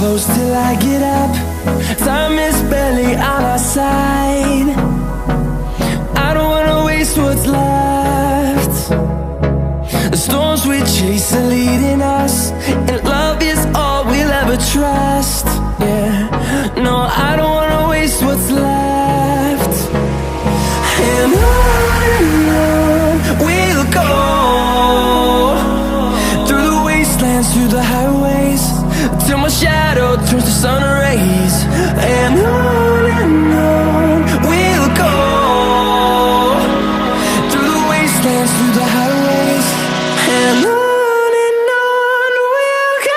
close till I get up. Time is barely on our side. I don't wanna waste what's left. The storms we chase are leading us, and love is all we'll ever trust. Yeah, no, I don't wanna waste what's left. And on we'll go, through the wastelands, through the highways, till my shadow turns to sun rays. And on we'll go, through the wastelands, through the highways, and on we'll go.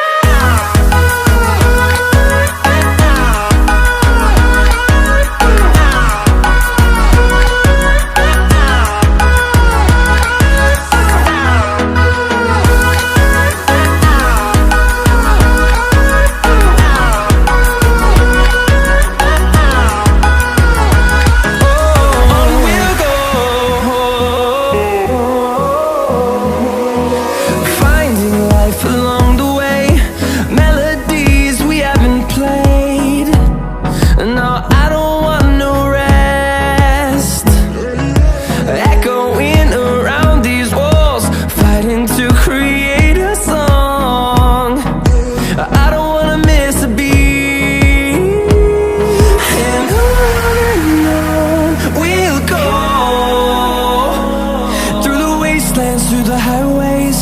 Through the highways,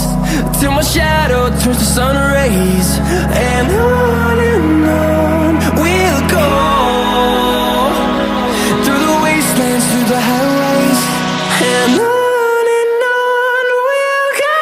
till my shadow turns to sun rays. And on we'll go, through the wastelands, through the highways, and on we'll go.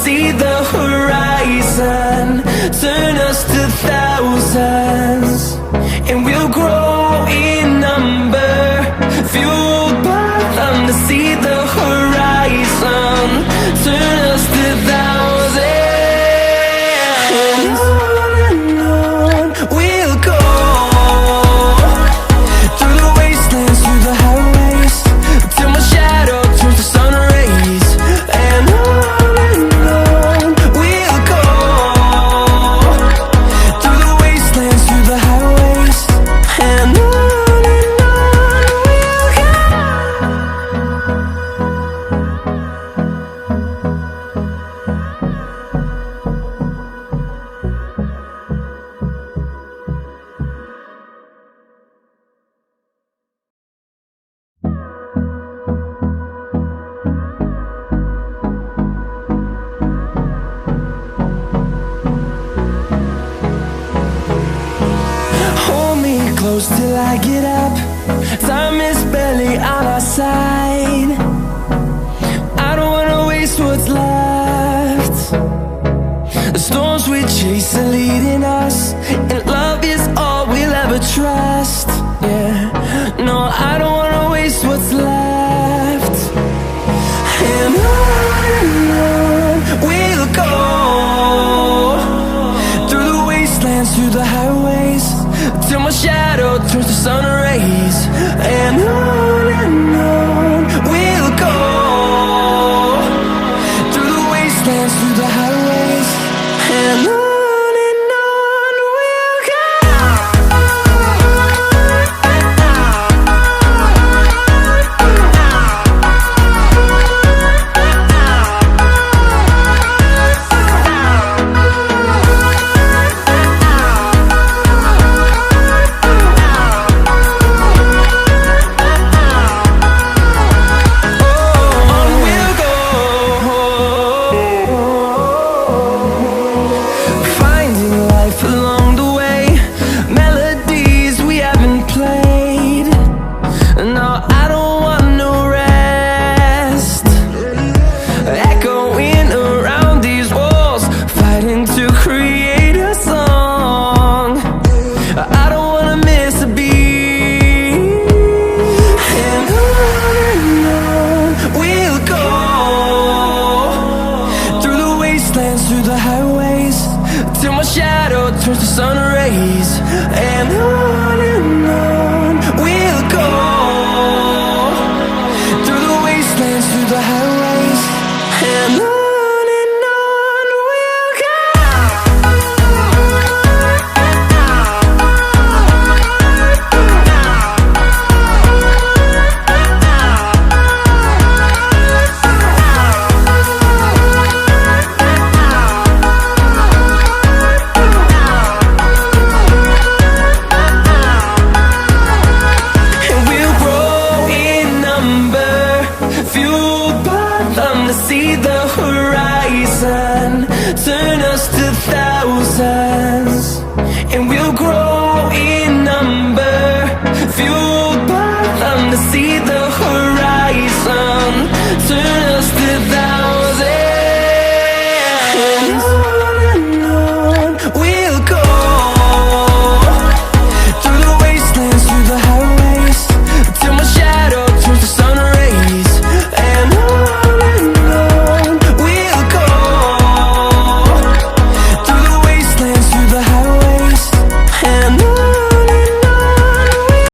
See the horizon turn us to thousands, and we'll grow in number, fueled by them. To see the horizon turn us to thousands, and on we'll go, through the wastelands, through the highways, till my shadow turns to sun rays. And close till I get up. Time is barely on our side. I don't wanna waste what's left. The storms we chase are leading us, and love is all we'll ever trust. Yeah, no, I don't wanna waste what's left. And on we'll go, through the wastelands, through the highways, till my shadow turns to sun rays. And on we'll go, through the wastelands, through the highways, and on we'll go. sun rays, and on we'll go, through the wastelands, through the highways, and on we'll go. See the horizon turn us to thousands, and we'll grow